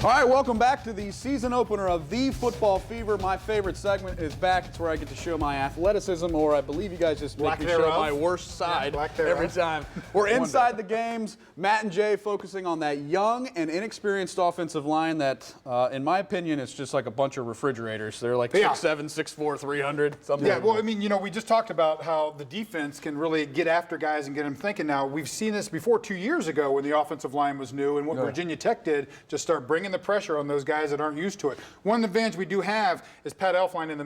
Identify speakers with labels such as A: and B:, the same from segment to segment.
A: All right, welcome back to the season opener of The Football Fever. My favorite segment is back. It's where I get to show my athleticism, or I believe you guys just make me show my worst side every time. We're inside the games. Matt and Jay focusing on that young and inexperienced offensive line that, in my opinion, is just like a bunch of refrigerators. They're like 6'7", 6'4", 300, something.
B: Yeah, well, I mean, you know, we just talked about how the defense can really get after guys and get them thinking. Now, we've seen this before 2 years ago when the offensive line was new, and what Virginia Tech did, just start bringing the pressure on those guys that aren't used to it. One advantage we do have is Pat Elflein in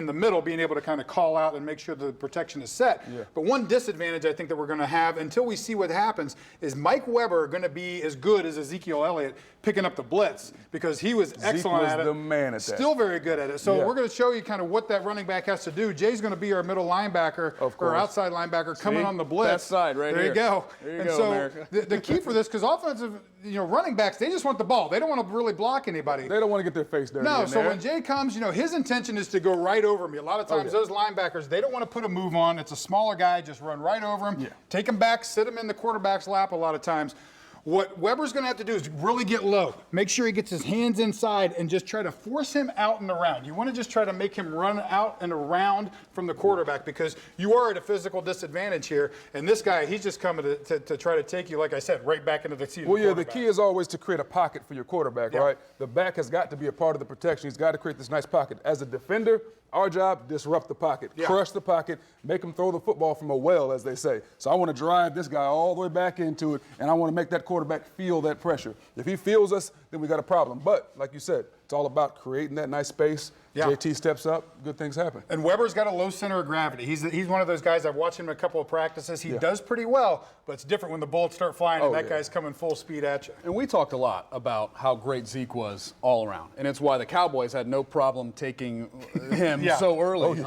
B: the middle being able to kind of call out and make sure the protection is set. But one disadvantage I think that we're going to have until we see what happens is Mike Weber going to be as good as Ezekiel Elliott picking up the blitz, because he was excellent at it.
C: The man at that.
B: Still very good at it. So we're going to show you kind of what that running back has to do. Jay's going to be our middle linebacker or outside linebacker coming on the blitz.
A: That side right
B: there
A: here.
B: You go.
A: There you
B: and
A: go,
B: so
A: America.
B: the key for this, because offensive, running backs, they just want the ball. They don't want to really block anybody.
C: They don't want to get their face dirty.
B: No, so when Jay comes, his intention is to go right over me. A lot of times those linebackers, they don't want to put a move on. It's a smaller guy, just run right over him, take him back, sit him in the quarterback's lap a lot of times. What Weber's going to have to do is really get low. Make sure he gets his hands inside and just try to force him out and around. You want to just try to make him run out and around from the quarterback, because you are at a physical disadvantage here. And this guy, he's just coming to try to take you, like I said, right back into the seat.
C: Well, yeah, the key is always to create a pocket for your quarterback, right? The back has got to be a part of the protection. He's got to create this nice pocket. As a defender, our job, disrupt the pocket, crush the pocket, make him throw the football from a well, as they say. So I want to drive this guy all the way back into it, and I want to make that quarterback feel that pressure. If he feels us, then we got a problem. But like you said, it's all about creating that nice space. JT steps up, good things happen.
B: And Weber's got a low center of gravity. He's one of those guys, I've watched him in a couple of practices. He does pretty well, but it's different when the bullets start flying and that guy's coming full speed at you.
A: And we talked a lot about how great Zeke was all around, and it's why the Cowboys had no problem taking him so early.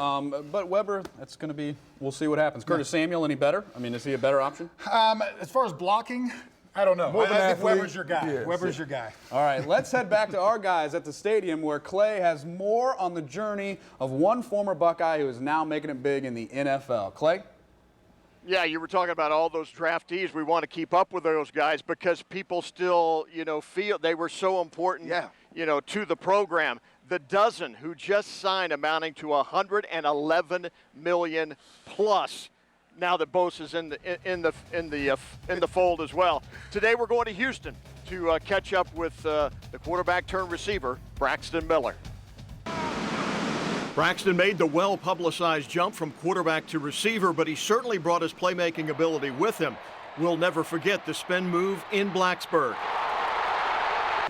A: But Weber, that's going to be, we'll see what happens. Curtis Samuel, any better? I mean, is he a better option?
B: As far as blocking, I don't know. I think Weber's your guy. Weber's your guy.
A: All right, let's head back to our guys at the stadium, where Clay has more on the journey of one former Buckeye who is now making it big in the NFL. Clay?
D: Yeah, you were talking about all those draftees. We want to keep up with those guys because people still, feel they were so important, to the program. The dozen who just signed, amounting to $111 million plus. Now that Bose is in the fold as well. Today we're going to Houston to catch up with the quarterback turned receiver, Braxton Miller. Braxton made the well-publicized jump from quarterback to receiver, but he certainly brought his playmaking ability with him. We'll never forget the spin move in Blacksburg.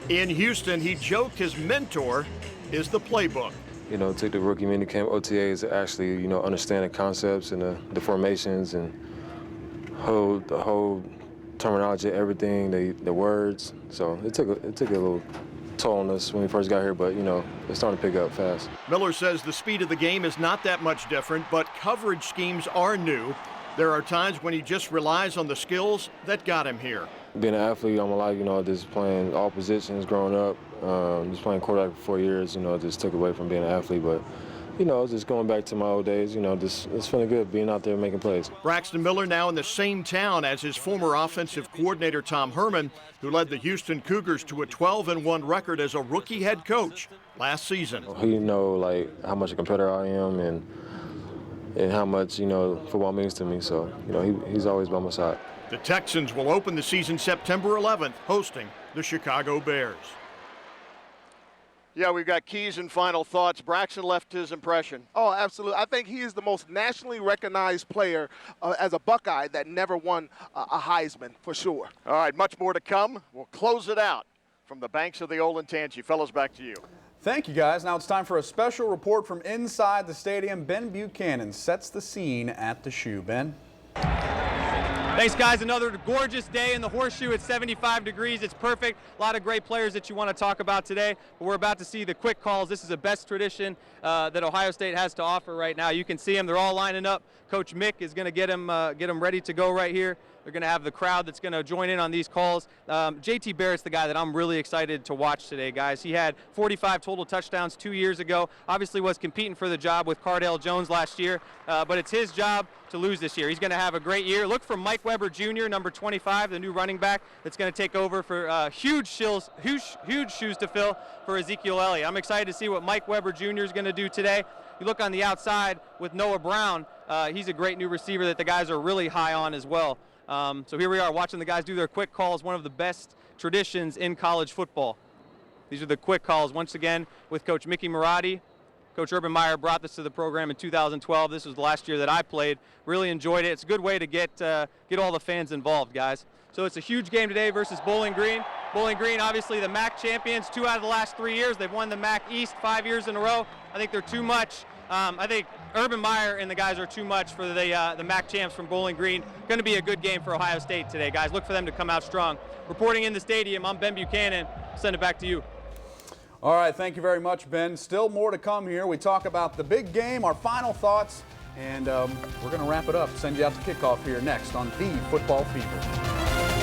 D: In Houston, he joked his mentor is the playbook.
E: Took the rookie minicamp OTAs to actually, understand the concepts and the formations and the whole terminology, everything, the words. So it took a little toll on us when we first got here, but, it's starting to pick up fast.
D: Miller says the speed of the game is not that much different, but coverage schemes are new. There are times when he just relies on the skills that got him here.
E: Being an athlete all my life, just playing all positions growing up, just playing quarterback for 4 years, just took away from being an athlete. But, just going back to my old days, it's feeling good being out there making plays.
D: Braxton Miller now in the same town as his former offensive coordinator, Tom Herman, who led the Houston Cougars to a 12-1 record as a rookie head coach last season.
E: He how much a competitor I am and how much, football means to me. So, he's always by my side.
D: The Texans will open the season September 11th, hosting the Chicago Bears. Yeah, we've got keys and final thoughts. Braxton left his impression.
F: Oh, absolutely. I think he is the most nationally recognized player as a Buckeye that never won a Heisman, for sure.
D: All right, much more to come. We'll close it out from the banks of the Olentangy. Fellas, back to you.
A: Thank you, guys. Now it's time for a special report from inside the stadium. Ben Buchanan sets the scene at the Shoe. Ben?
G: Thanks, guys. Another gorgeous day in the Horseshoe at 75 degrees. It's perfect. A lot of great players that you want to talk about today. But we're about to see the quick calls. This is the best tradition that Ohio State has to offer right now. You can see them. They're all lining up. Coach Mick is going to get them ready to go right here. They're going to have the crowd that's going to join in on these calls. JT Barrett's the guy that I'm really excited to watch today, guys. He had 45 total touchdowns 2 years ago. Obviously was competing for the job with Cardale Jones last year, but it's his job to lose this year. He's going to have a great year. Look for Mike Weber Jr., number 25, the new running back that's going to take over for huge shoes to fill for Ezekiel Elliott. I'm excited to see what Mike Weber Jr. is going to do today. You look on the outside with Noah Brown. He's a great new receiver that the guys are really high on as well. So here we are watching the guys do their quick calls, one of the best traditions in college football. These are the quick calls once again with Coach Mickey Marotti. Coach Urban Meyer brought this to the program in 2012. This was the last year that I played. Really enjoyed it. It's a good way to get all the fans involved, guys. So it's a huge game today versus Bowling Green. Bowling Green, obviously the MAC champions, 2 out of the last 3 years. They've won the MAC East 5 years in a row. I think they're too much. I think Urban Meyer and the guys are too much for the MAC champs from Bowling Green. Going to be a good game for Ohio State today, guys. Look for them to come out strong. Reporting in the stadium, I'm Ben Buchanan. I'll send it back to you.
A: All right, thank you very much, Ben. Still more to come here. We talk about the big game, our final thoughts, and we're going to wrap it up. Send you out to kickoff here next on The Football Fever.